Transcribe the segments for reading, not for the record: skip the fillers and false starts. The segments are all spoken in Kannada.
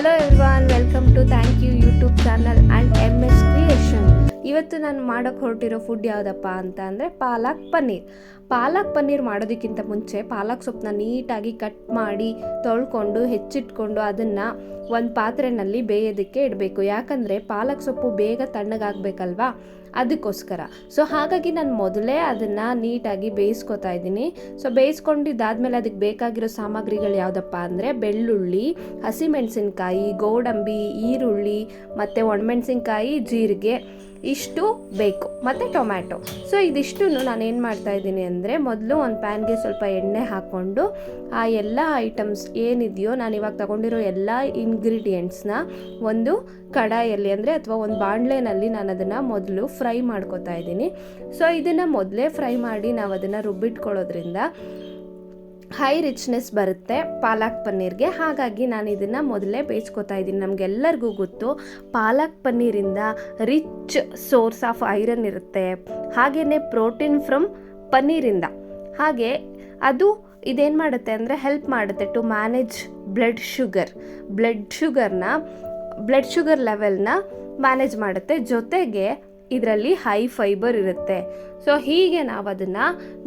Hello everyone, welcome to thank you YouTube channel and MS creation. ಇವತ್ತು ನಾನು ಮಾಡೋಕ್ಕೆ ಹೊರಟಿರೋ ಫುಡ್ ಯಾವುದಪ್ಪ ಅಂತ ಅಂದರೆ ಪಾಲಕ್ ಪನ್ನೀರ್ ಮಾಡೋದಕ್ಕಿಂತ ಮುಂಚೆ ಪಾಲಕ್ ಸೊಪ್ಪನ್ನ ನೀಟಾಗಿ ಕಟ್ ಮಾಡಿ ತೊಳ್ಕೊಂಡು ಹೆಚ್ಚಿಟ್ಕೊಂಡು ಅದನ್ನು ಒಂದು ಪಾತ್ರೆಯಲ್ಲಿ ಬೇಯೋದಕ್ಕೆ ಇಡಬೇಕು. ಯಾಕಂದರೆ ಪಾಲಕ್ ಸೊಪ್ಪು ಬೇಗ ತಣ್ಣಗಾಗಬೇಕಲ್ವಾ, ಅದಕ್ಕೋಸ್ಕರ. ಸೊ ಹಾಗಾಗಿ ನಾನು ಮೊದಲೇ ಅದನ್ನು ನೀಟಾಗಿ ಬೇಯಿಸ್ಕೊತಾ ಇದ್ದೀನಿ. ಸೊ ಬೇಯಿಸ್ಕೊಂಡಿದ್ದಾದಮೇಲೆ ಅದಕ್ಕೆ ಬೇಕಾಗಿರೋ ಸಾಮಗ್ರಿಗಳು ಯಾವುದಪ್ಪ ಅಂದರೆ ಬೆಳ್ಳುಳ್ಳಿ, ಹಸಿಮೆಣಸಿನ್ಕಾಯಿ, ಗೋಡಂಬಿ, ಈರುಳ್ಳಿ ಮತ್ತು ಒಣಮೆಣಸಿನ್ಕಾಯಿ, ಜೀರಿಗೆ ಇಷ್ಟು ಬೇಕು, ಮತ್ತು ಟೊಮ್ಯಾಟೊ. ಸೊ ಇದಿಷ್ಟು ನಾನೇನು ಮಾಡ್ತಾಯಿದ್ದೀನಿ ಅಂದರೆ, ಮೊದಲು ಒಂದು ಪ್ಯಾನ್ಗೆ ಸ್ವಲ್ಪ ಎಣ್ಣೆ ಹಾಕ್ಕೊಂಡು ಆ ಎಲ್ಲ ಐಟಮ್ಸ್ ಏನಿದೆಯೋ ನಾನು ಇವಾಗ ತಗೊಂಡಿರೋ ಎಲ್ಲ ಇಂಗ್ರೀಡಿಯೆಂಟ್ಸ್ನ ಒಂದು ಕಡಾಯಲ್ಲಿ ಅಂದರೆ ಅಥವಾ ಒಂದು ಬಾಣಲೆನಲ್ಲಿ ನಾನು ಅದನ್ನು ಮೊದಲು ಫ್ರೈ ಮಾಡ್ಕೊತಾ ಇದ್ದೀನಿ. ಸೊ ಇದನ್ನು ಮೊದಲೇ ಫ್ರೈ ಮಾಡಿ ನಾವು ಅದನ್ನು ರುಬ್ಬಿಟ್ಕೊಳ್ಳೋದ್ರಿಂದ ಹೈ ರಿಚ್ನೆಸ್ ಬರುತ್ತೆ ಪಾಲಕ್ ಪನ್ನೀರ್ಗೆ. ಹಾಗಾಗಿ ನಾನು ಇದನ್ನು ಮೊದಲೇ ಬೇಯಿಸ್ಕೊತಾ ಇದ್ದೀನಿ. ನಮಗೆಲ್ಲರಿಗೂ ಗೊತ್ತು, ಪಾಲಕ್ ಪನ್ನೀರಿಂದ ರಿಚ್ ಸೋರ್ಸ್ ಆಫ್ ಐರನ್ ಇರುತ್ತೆ, ಹಾಗೆಯೇ ಪ್ರೋಟೀನ್ ಫ್ರಮ್ ಪನ್ನೀರಿಂದ. ಹಾಗೆ ಅದು ಇದೇನು ಮಾಡುತ್ತೆ ಅಂದರೆ ಹೆಲ್ಪ್ ಮಾಡುತ್ತೆ ಟು ಮ್ಯಾನೇಜ್ ಬ್ಲಡ್ ಶುಗರ್ ಲೆವೆಲ್ನ ಮ್ಯಾನೇಜ್ ಮಾಡುತ್ತೆ. ಜೊತೆಗೆ ಇದರಲ್ಲಿ ಹೈ ಫೈಬರ್ ಇರುತ್ತೆ. ಸೊ ಹೀಗೆ ನಾವು ಅದನ್ನು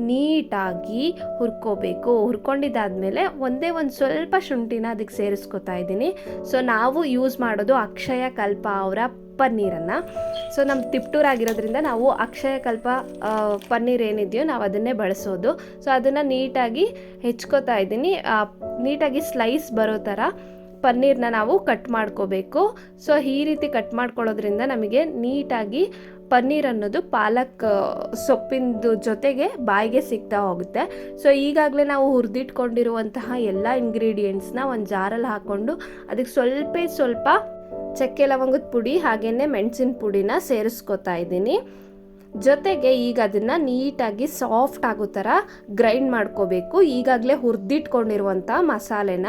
ನೀಟಾಗಿ ಹುರ್ಕೋಬೇಕು. ಹುರ್ಕೊಂಡಿದ್ದಾದಮೇಲೆ ಒಂದೇ ಒಂದು ಸ್ವಲ್ಪ ಶುಂಠಿನ ಅದಕ್ಕೆ ಸೇರಿಸ್ಕೊತಾ ಇದ್ದೀನಿ. ಸೊ ನಾವು ಯೂಸ್ ಮಾಡೋದು ಅಕ್ಷಯ ಕಲ್ಪ ಅವರ ಪನ್ನೀರನ್ನು. ಸೊ ನಮ್ಮ ತಿಪ್ಟೂರಾಗಿರೋದ್ರಿಂದ ನಾವು ಅಕ್ಷಯ ಕಲ್ಪ ಪನ್ನೀರ್ ಏನಿದೆಯೋ ನಾವು ಅದನ್ನೇ ಬಳಸೋದು. ಸೊ ಅದನ್ನು ನೀಟಾಗಿ ಹೆಚ್ಕೋತಾ ಇದ್ದೀನಿ. ನೀಟಾಗಿ ಸ್ಲೈಸ್ ಬರೋ ಥರ ಪನ್ನೀರ್ನ ನಾವು ಕಟ್ ಮಾಡ್ಕೋಬೇಕು. ಸೊ ಈ ರೀತಿ ಕಟ್ ಮಾಡ್ಕೊಳ್ಳೋದ್ರಿಂದ ನಮಗೆ ನೀಟಾಗಿ ಪನ್ನೀರ್ ಅನ್ನೋದು ಪಾಲಕ್ ಸೊಪ್ಪಿಂದು ಜೊತೆಗೆ ಬಾಯಿಗೆ ಸಿಗ್ತಾ ಹೋಗುತ್ತೆ. ಸೊ ಈಗಾಗಲೇ ನಾವು ಹುರಿದಿಟ್ಕೊಂಡಿರುವಂತಹ ಎಲ್ಲ ಇಂಗ್ರೀಡಿಯೆಂಟ್ಸ್ನ ಒಂದು ಜಾರಲ್ಲಿ ಹಾಕ್ಕೊಂಡು ಅದಕ್ಕೆ ಸ್ವಲ್ಪ ಚಕ್ಕೆ ಲವಂಗದ ಪುಡಿ ಹಾಗೆಯೇ ಮೆಣಸಿನ ಪುಡಿನ ಸೇರಿಸ್ಕೊತಾ ಇದ್ದೀನಿ. ಜೊತೆಗೆ ಈಗ ಅದನ್ನು ನೀಟಾಗಿ ಸಾಫ್ಟ್ ಆಗೋ ಥರ ಗ್ರೈಂಡ್ ಮಾಡ್ಕೋಬೇಕು. ಈಗಾಗಲೇ ಹುರಿದಿಟ್ಕೊಂಡಿರುವಂಥ ಮಸಾಲೆನ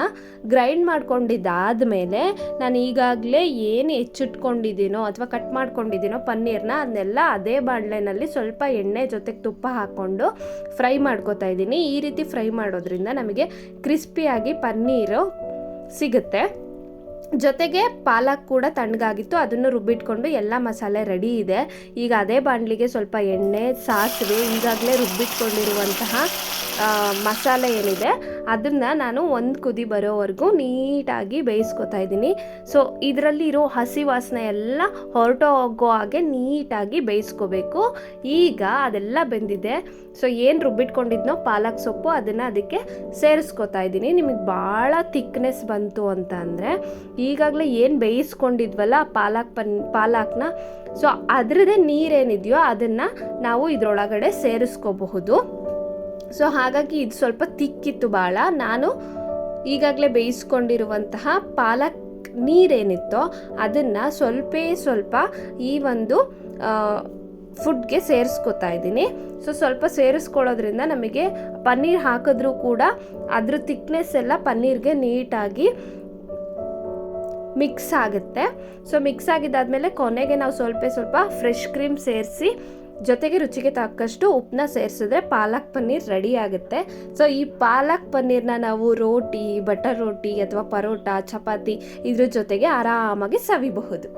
ಗ್ರೈಂಡ್ ಮಾಡ್ಕೊಂಡಿದ್ದಾದಮೇಲೆ ನಾನು ಈಗಾಗಲೇ ಏನು ಹೆಚ್ಚಿಟ್ಕೊಂಡಿದ್ದೀನೋ ಅಥವಾ ಕಟ್ ಮಾಡ್ಕೊಂಡಿದ್ದೀನೋ ಪನ್ನೀರ್ನ ಅದನ್ನೆಲ್ಲ ಅದೇ ಬಾಣಲೆನಲ್ಲಿ ಸ್ವಲ್ಪ ಎಣ್ಣೆ ಜೊತೆಗೆ ತುಪ್ಪ ಹಾಕ್ಕೊಂಡು ಫ್ರೈ ಮಾಡ್ಕೋತಾ ಇದ್ದೀನಿ. ಈ ರೀತಿ ಫ್ರೈ ಮಾಡೋದ್ರಿಂದ ನಮಗೆ ಕ್ರಿಸ್ಪಿಯಾಗಿ ಪನ್ನೀರು ಸಿಗುತ್ತೆ. ಜೊತೆಗೆ ಪಾಲಕ್ ಕೂಡ ತಣ್ಣಗಾಗಿತ್ತು, ಅದನ್ನು ರುಬ್ಬಿಟ್ಕೊಂಡು ಎಲ್ಲ ಮಸಾಲೆ ರೆಡಿ ಇದೆ. ಈಗ ಅದೇ ಬಾಣಲಿಗೆ ಸ್ವಲ್ಪ ಎಣ್ಣೆ, ಸಾಸಿವೆ, ಈಗಾಗಲೇ ರುಬ್ಬಿಟ್ಕೊಂಡಿರುವಂತಹ ಮಸಾಲೆ ಏನಿದೆ ಅದನ್ನು ನಾನು ಒಂದು ಕುದಿ ಬರೋವರೆಗೂ ನೀಟಾಗಿ ಬೇಯಿಸ್ಕೊತಾ ಇದ್ದೀನಿ. ಸೊ ಇದರಲ್ಲಿ ಇರೋ ಹಸಿ ವಾಸನೆ ಎಲ್ಲ ಹೊರಟೋಗೋ ಹಾಗೆ ನೀಟಾಗಿ ಬೇಯಿಸ್ಕೋಬೇಕು. ಈಗ ಅದೆಲ್ಲ ಬೆಂದಿದೆ. ಸೊ ಏನು ರುಬ್ಬಿಟ್ಕೊಂಡಿದ್ನೋ ಪಾಲಕ್ ಸೊಪ್ಪು ಅದನ್ನು ಅದಕ್ಕೆ ಸೇರಿಸ್ಕೊತಾ ಇದ್ದೀನಿ. ನಿಮಗೆ ಭಾಳ ಥಿಕ್ನೆಸ್ ಬಂತು ಅಂತ ಅಂದರೆ ಈಗಾಗಲೇ ಏನು ಬೇಯಿಸ್ಕೊಂಡಿದ್ವಲ್ಲ ಪಾಲಕ್ನ, ಸೊ ಅದರದ್ದೇ ನೀರೇನಿದೆಯೋ ಅದನ್ನು ನಾವು ಇದರೊಳಗಡೆ ಸೇರಿಸ್ಕೋಬಹುದು. ಸೊ ಹಾಗಾಗಿ ಇದು ಸ್ವಲ್ಪ ತಿಕ್ಕಿತ್ತು ಭಾಳ. ನಾನು ಈಗಾಗಲೇ ಬೇಯಿಸ್ಕೊಂಡಿರುವಂತಹ ಪಾಲಕ್ ನೀರೇನಿತ್ತೋ ಅದನ್ನು ಸ್ವಲ್ಪ ಈ ಒಂದು ಫುಡ್ಗೆ ಸೇರಿಸ್ಕೊತಾ ಇದ್ದೀನಿ. ಸೊ ಸ್ವಲ್ಪ ಸೇರಿಸ್ಕೊಳ್ಳೋದ್ರಿಂದ ನಮಗೆ ಪನ್ನೀರ್ ಹಾಕಿದ್ರೂ ಕೂಡ ಅದ್ರ ಥಿಕ್ನೆಸ್ ಎಲ್ಲ ಪನ್ನೀರ್ಗೆ ನೀಟಾಗಿ ಮಿಕ್ಸ್ ಆಗುತ್ತೆ. ಸೊ ಮಿಕ್ಸ್ ಆಗಿದ್ದಾದಮೇಲೆ ಕೊನೆಗೆ ನಾವು ಸ್ವಲ್ಪ ಫ್ರೆಶ್ ಕ್ರೀಮ್ ಸೇರಿಸಿ ಜೊತೆಗೆ ರುಚಿಗೆ ತಕ್ಕಷ್ಟು ಉಪ್ಪನ್ನ ಸೇರಿಸಿದ್ರೆ ಪಾಲಕ್ ಪನ್ನೀರ್ ರೆಡಿ ಆಗುತ್ತೆ. ಸೊ ಈ ಪಾಲಕ್ ಪನ್ನೀರ್ನ ನಾವು ರೋಟಿ, ಬಟರ್ ರೋಟಿ ಅಥವಾ ಪರೋಟ, ಚಪಾತಿ ಇದ್ರ ಜೊತೆಗೆ ಆರಾಮಾಗಿ ಸವಿಬಹುದು.